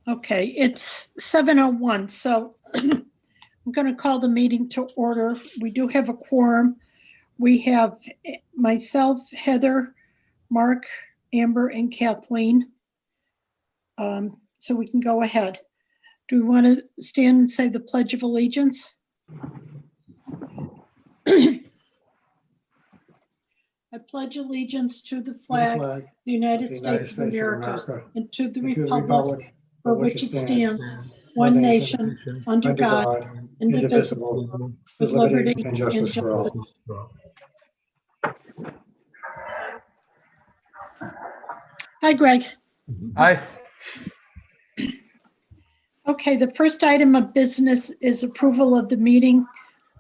Okay, it's 7:01, so I'm going to call the meeting to order. We do have a quorum. We have myself, Heather, Mark, Amber, and Kathleen. So we can go ahead. Do we want to stand and say the Pledge of Allegiance? I pledge allegiance to the flag of the United States of America and to the republic for which it stands, one nation, under God, indivisible, with liberty and justice for all. Hi, Greg. Hi. Okay, the first item of business is approval of the meeting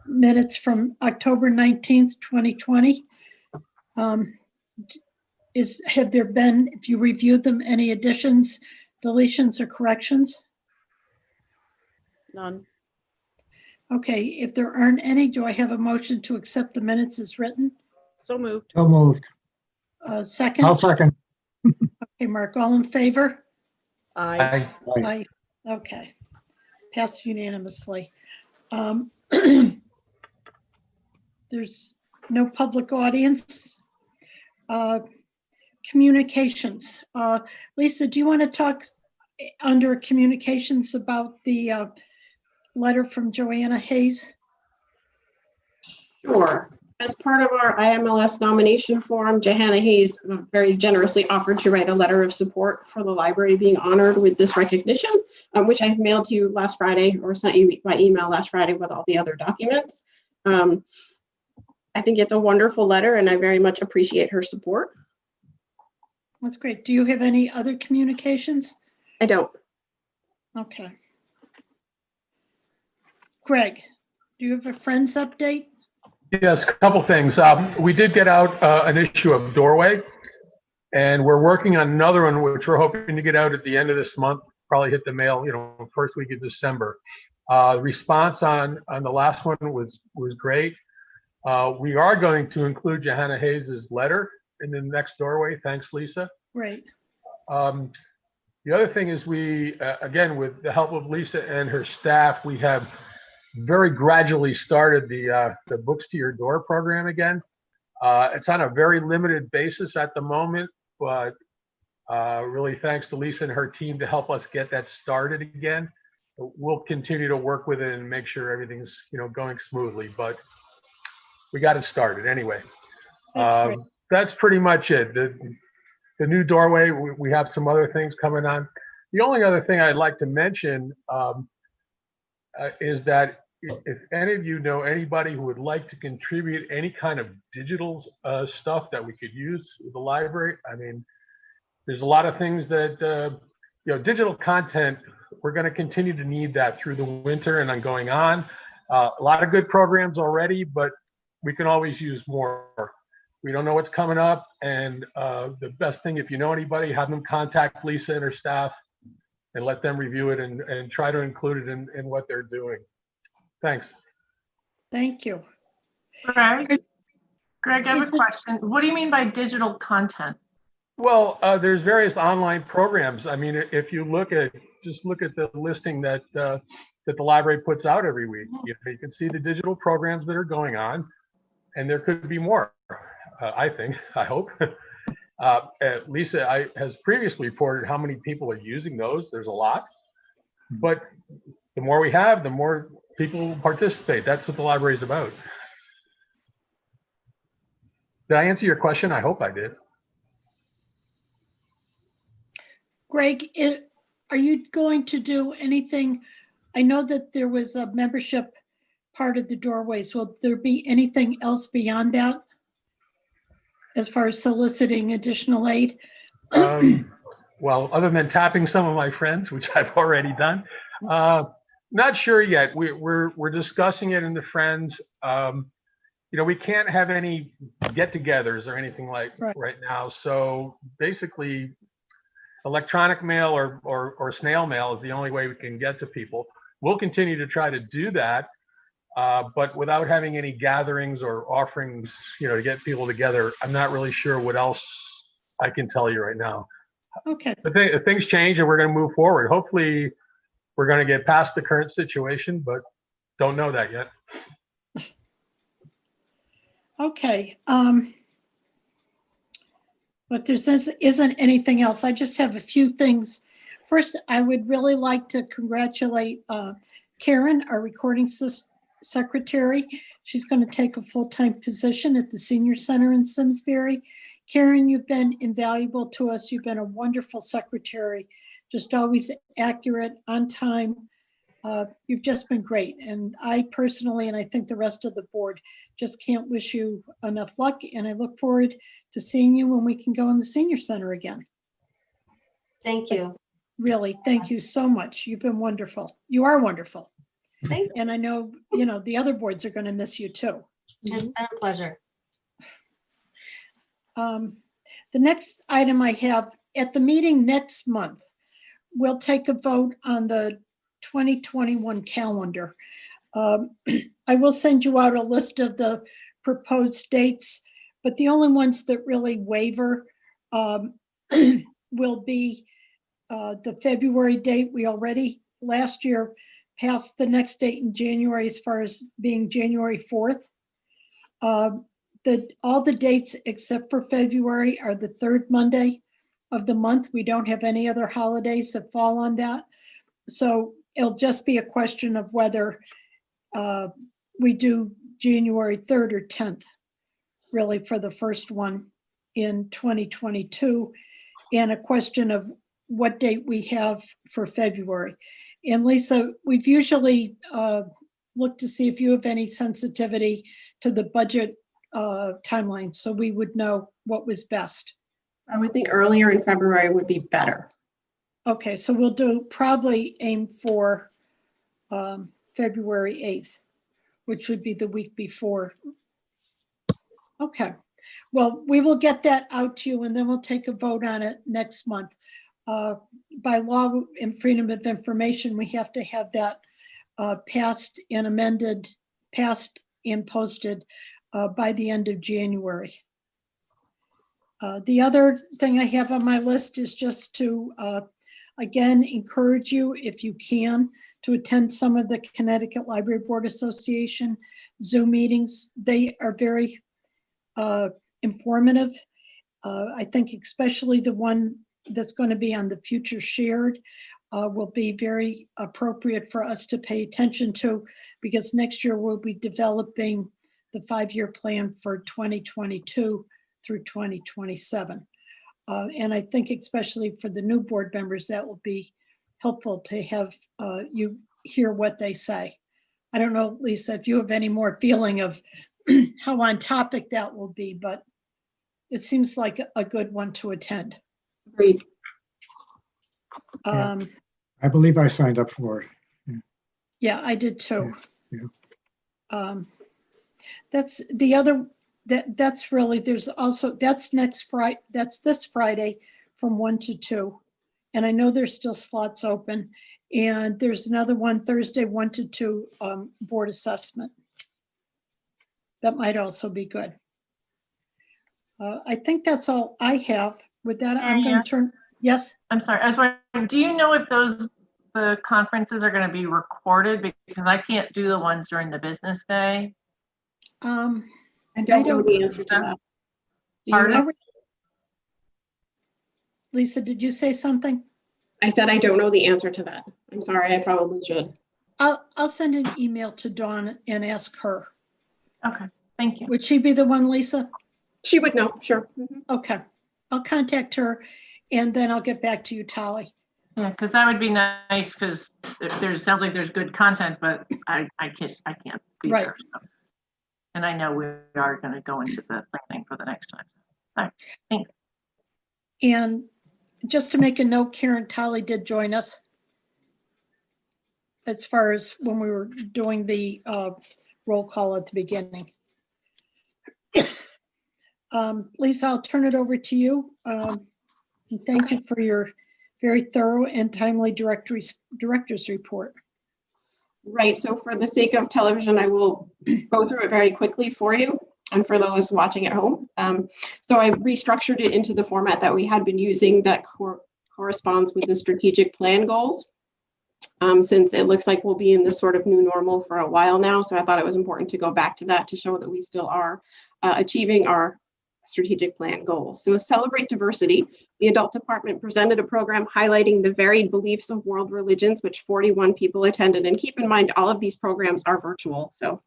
minutes from October 19th, 2020. Have there been, if you reviewed them, any additions, deletions, or corrections? None. Okay, if there aren't any, do I have a motion to accept the minutes as written? So moved. So moved. Second? I'll second. Okay, Mark, all in favor? Aye. Hi. Aye. Okay. Passed unanimously. There's no public audience. Communications. Lisa, do you want to talk under communications about the letter from Joanna Hayes? Sure. As part of our IMLS nomination form, Johanna Hayes very generously offered to write a letter of support for the library being honored with this recognition, which I mailed to you last Friday, or sent you by email last Friday with all the other documents. I think it's a wonderful letter, and I very much appreciate her support. That's great. Do you have any other communications? I don't. Okay. Greg, do you have a Friends update? Yes, a couple things. We did get out an issue of Doorway, and we're working on another one, which we're hoping to get out at the end of this month, probably hit the mail, first week of December. Response on the last one was great. We are going to include Johanna Hayes's letter in the next Doorway. Thanks, Lisa. Great. The other thing is we, again, with the help of Lisa and her staff, we have very gradually started the Books to Your Door program again. It's on a very limited basis at the moment, but really thanks to Lisa and her team to help us get that started again. We'll continue to work with it and make sure everything's going smoothly, but we got it started anyway. That's great. That's pretty much it. The new Doorway, we have some other things coming on. The only other thing I'd like to mention is that if any of you know anybody who would like to contribute any kind of digital stuff that we could use with the library, I mean, there's a lot of things that, digital content, we're going to continue to need that through the winter and on going on. A lot of good programs already, but we can always use more. We don't know what's coming up, and the best thing, if you know anybody, have them contact Lisa and her staff and let them review it and try to include it in what they're doing. Thanks. Thank you. Greg, I have a question. What do you mean by digital content? Well, there's various online programs. I mean, if you just look at the listing that the library puts out every week, you can see the digital programs that are going on, and there could be more. I hope. Lisa has previously reported how many people are using those. There's a lot, but the more we have, the more people participate. That's what the library is about. Did I answer your question? I hope I did. Greg, are you going to do anything? I know that there was a membership part of the Doorways. Will there be anything else beyond that as far as soliciting additional aid? Well, other than tapping some of my friends, which I've already done, not sure yet. We're discussing it in the friends. We can't have any get-togethers or anything like right now. So basically, electronic mail or snail mail is the only way we can get to people. We'll continue to try to do that, but without having any gatherings or offerings, to get people together. I'm not really sure what else I can tell you right now. Okay, But things change and we're going to move forward. Hopefully, we're going to get past the current situation, but don't know that yet. okay. But there isn't anything else. I just have a few things. First, I would really like to congratulate Karen, our recording secretary. She's going to take a full-time position at the Senior Center in Simsbury. Karen, you've been invaluable to us. You've been a wonderful secretary, just always accurate, on time. You've just been great. And I personally, and I think the rest of the board, just can't wish you enough luck. And I look forward to seeing you when we can go in the Senior Center again. Thank you. Really, thank you so much. You've been wonderful. You are wonderful. Thank you. And I know, you know, the other boards are going to miss you too. It's been a pleasure. The next item I have, at the meeting next month, we'll take a vote on the 2021 calendar. I will send you out a list of the proposed dates, but the only ones that really waver will be the February date. We already last year passed the next date in January as far as being January 4th. All the dates except for February are the third Monday of the month. We don't have any other holidays that fall on that. So it'll just be a question of whether we do January 3rd or 10th, really, for the first one in 2022, and a question of what date we have for February. And Lisa, we've usually looked to see if you have any sensitivity to the budget timeline, so we would know what was best. I would think earlier in February would be better. Okay, so we'll probably aim for February 8th, which would be the week before. Okay, well, we will get that out to you and then we'll take a vote on it next month. By law and freedom of information, we have to have that passed and amended, passed and posted by the end of January. The other thing I have on my list is just to, again, encourage you, if you can, to attend some of the Connecticut Library Board Association Zoom meetings. They are very informative. I think especially the one that's going to be on the Future Shared will be very appropriate for us to pay attention to, because next year we'll be developing the 5-year plan for 2022 through 2027. And I think especially for the new board members, that will be helpful to have you hear what they say. I don't know, Lisa, if you have any more feeling of how on topic that will be, but it seems like a good one to attend. Agreed. Yeah. I believe I signed up for it. Yeah, I did too. Yeah. That's the other, that's really, there's also, that's next Friday, that's this Friday from 1 to 2. And I know there's still slots open. And there's another one Thursday, 1 to 2, board assessment. That might also be good. I think that's all I have. With that, I'm going to turn, yes? I'm sorry, I was wondering, do you know if the conferences are going to be recorded? Because I can't do the ones during the business day. I don't know the answer to that. Do you Pardon? know? Lisa, did you say something? I said I don't know the answer to that. I'm sorry, I probably should. I'll send an email to Dawn and ask her. Okay, thank you. Would she be the one, Lisa? She would know, sure. Mhm. Okay, I'll contact her and then I'll get back to you, Tali. Yeah, because that would be nice, because sounds like there's good content, but I can't be Right. there. So. And I know we are going to go into the planning for the next time. All right, thanks. And just to make a note, Karen Tali did join us as far as when we were doing the roll call at the beginning. Lisa, I'll turn it over to you. And thank you for your very thorough and timely director's report. Right, so for the sake of television, I will go through it very quickly for you and for those watching at home. So I restructured it into the format that we had been using that corresponds with the strategic plan goals. Since it looks like we'll be in this sort of new normal for a while now. So I thought it was important to go back to that to show that we still are achieving our strategic plan goals. So Celebrate Diversity, the adult department presented a program highlighting the varied beliefs of world religions, which 41 people attended. And keep in mind, all of these programs are virtual. So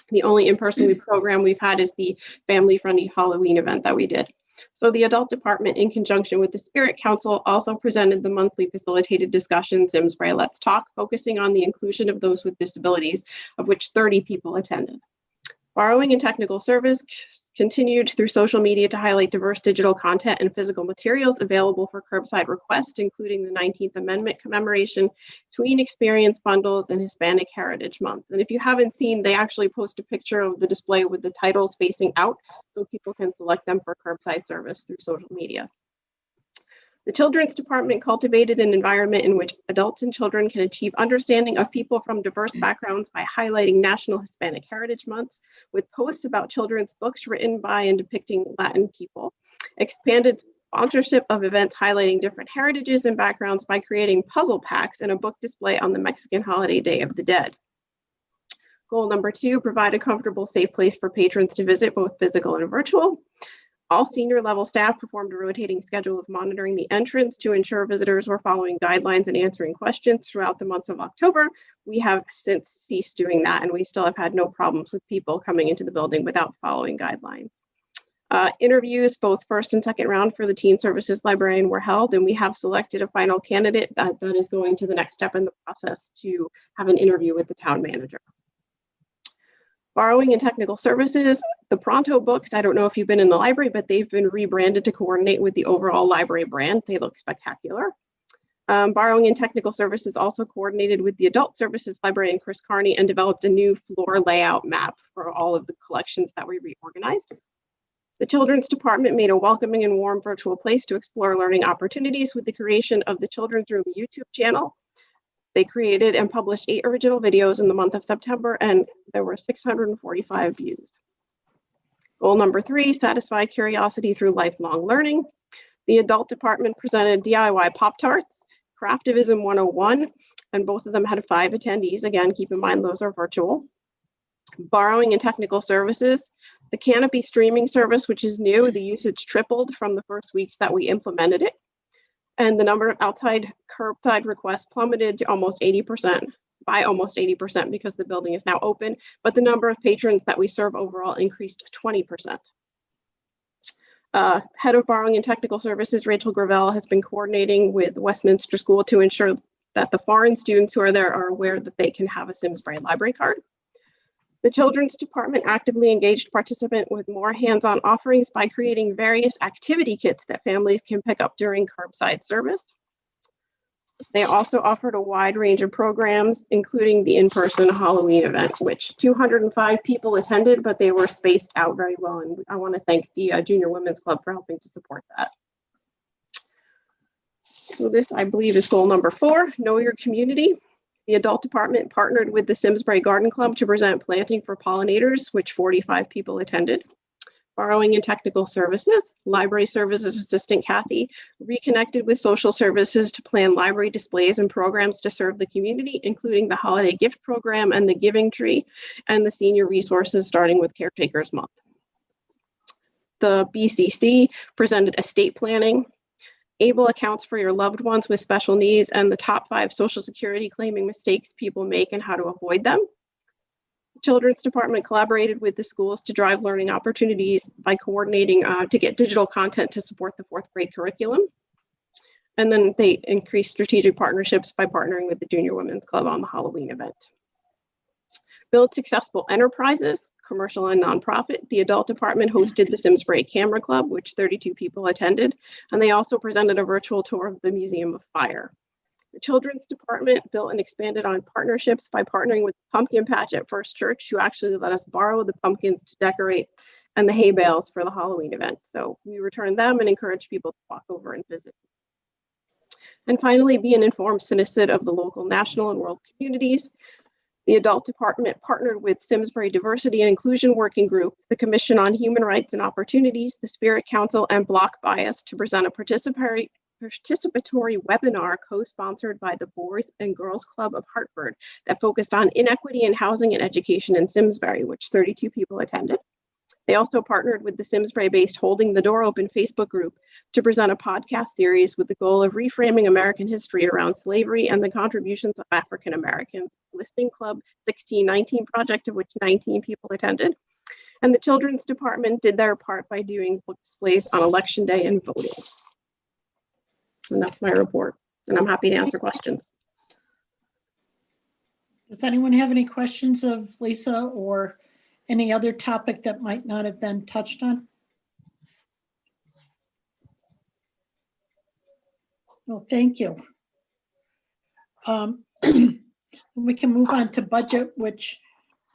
the only in-person program we've had is the family-friendly Halloween event that we did. So the adult department, in conjunction with the Spirit Council, also presented the monthly facilitated discussion, Simsbury Let's Talk, focusing on the inclusion of those with disabilities, of which 30 people attended. Borrowing and Technical Service continued through social media to highlight diverse digital content and physical materials available for curbside request, including the 19th Amendment commemoration, tween experience bundles, and Hispanic Heritage Month. And if you haven't seen, they actually post a picture of the display with the titles facing out so people can select them for curbside service through social media. The Children's Department cultivated an environment in which adults and children can achieve understanding of people from diverse backgrounds by highlighting National Hispanic Heritage Months with posts about children's books written by and depicting Latin people, expanded sponsorship of events highlighting different heritages and backgrounds by creating puzzle packs and a book display on the Mexican holiday Day of the Dead. Goal number 2, provide a comfortable, safe place for patrons to visit, both physical and virtual. All senior level staff performed a rotating schedule of monitoring the entrance to ensure visitors were following guidelines and answering questions throughout the months of October. We have since ceased doing that, and we still have had no problems with people coming into the building without following guidelines. Interviews, both first and second round for the Teen Services Librarian, were held, and we have selected a final candidate that is going to the next step in the process to have an interview with the town manager. Borrowing and Technical Services, the Pronto books, I don't know if you've been in the library, but they've been rebranded to coordinate with the overall library brand. They look spectacular. Borrowing and Technical Services also coordinated with the Adult Services Librarian, Chris Carney, and developed a new floor layout map for all of the collections that we reorganized. The Children's Department made a welcoming and warm virtual place to explore learning opportunities with the creation of the Children's Room YouTube channel. They created and published 8 original videos in the month of September, and there were 645 views. Goal number 3, satisfy curiosity through lifelong learning. The adult department presented DIY Pop-Tarts, Craftivism 101, and both of them had 5 attendees. Again, keep in mind those are virtual. Borrowing and Technical Services, the Canopy streaming service, which is new, the usage tripled from the first weeks that we implemented it. And the number of curbside requests plummeted to almost 80%, by almost 80%, because the building is now open, but the number of patrons that we serve overall increased 20%. Head of Borrowing and Technical Services, Rachel Gravel, has been coordinating with Westminster School to ensure that the foreign students who are there are aware that they can have a Simsbury library card. The Children's Department actively engaged participants with more hands-on offerings by creating various activity kits that families can pick up during curbside service. They also offered a wide range of programs, including the in-person Halloween event, which 205 people attended, but they were spaced out very well. And I want to thank the Junior Women's Club for helping to support that. So this, I believe, is goal number 4, know your community. The adult department partnered with the Simsbury Garden Club to present planting for pollinators, which 45 people attended. Borrowing and Technical Services, Library Services Assistant Kathy reconnected with social services to plan library displays and programs to serve the community, including the Holiday Gift Program and the Giving Tree, and the senior resources, starting with Caretakers Month. The BCC presented estate planning, ABLE accounts for your loved ones with special needs, and the top 5 Social Security claiming mistakes people make and how to avoid them. The Children's Department collaborated with the schools to drive learning opportunities by coordinating to get digital content to support the 4th grade curriculum. And then they increased strategic partnerships by partnering with the Junior Women's Club on the Halloween event. Build successful enterprises, commercial and nonprofit. The adult department hosted the Simsbury Camera Club, which 32 people attended, and they also presented a virtual tour of the Museum of Fire. The Children's Department built and expanded on partnerships by partnering with Pumpkin Patch at First Church, who actually let us borrow the pumpkins to decorate, and the hay bales for the Halloween event. So we returned them and encouraged people to walk over and visit. And finally, be an informed citizen of the local, national, and world communities. The adult department partnered with Simsbury Diversity and Inclusion Working Group, the Commission on Human Rights and Opportunities, the Spirit Council, and Block Bias to present a participatory webinar co-sponsored by the Boys and Girls Club of Hartford that focused on inequity in housing and education in Simsbury, which 32 people attended. They also partnered with the Simsbury-based Holding the Door Open Facebook group to present a podcast series with the goal of reframing American history around slavery and the contributions of African Americans. Listening Club 1619 project, of which 19 people attended. And the Children's Department did their part by doing book displays on Election Day and voting. And that's my report. And I'm happy to answer questions. Does anyone have any questions of Lisa or any other topic that might not have been touched on? Well, thank you. We can move on to budget, which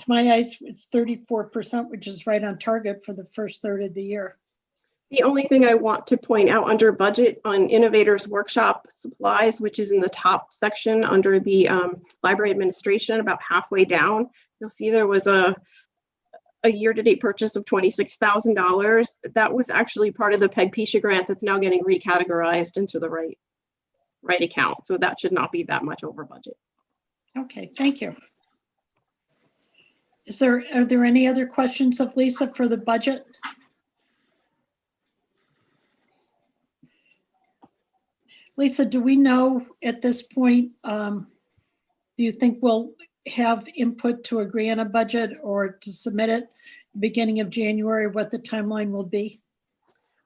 to my eyes, it's 34%, which is right on target for the first third of the year. The only thing I want to point out under budget on Innovators Workshop Supplies, which is in the top section under the library administration, about halfway down, you'll see there was a year-to-date purchase of $26,000. That was actually part of the PEG-PISA grant that's now getting recategorized into the right account. So that should not be that much over budget. Okay, thank you. Are there any other questions of Lisa for the budget? Lisa, do we know at this point, do you think we'll have input to agree on a budget or to submit it beginning of January, what the timeline will be?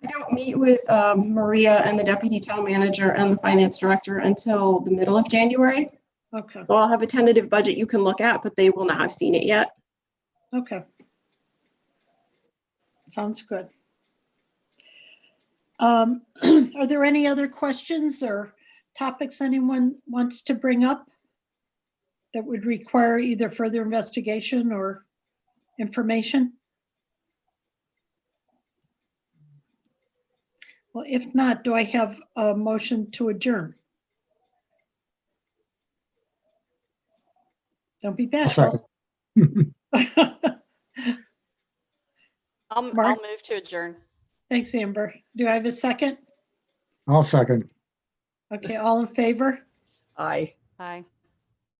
I don't meet with Maria and the deputy town manager and the finance director until the middle of January. Okay, So I'll have a tentative budget you can look at, but they will not have seen it yet. okay. Sounds good. Are there any other questions or topics anyone wants to bring up that would require either further investigation or information? Well, if not, do I have a motion to adjourn? Don't be bashful. I'll Mark? move to adjourn. Thanks, Amber. Do I have a second? I'll second. Okay, all in favor? Aye. Aye.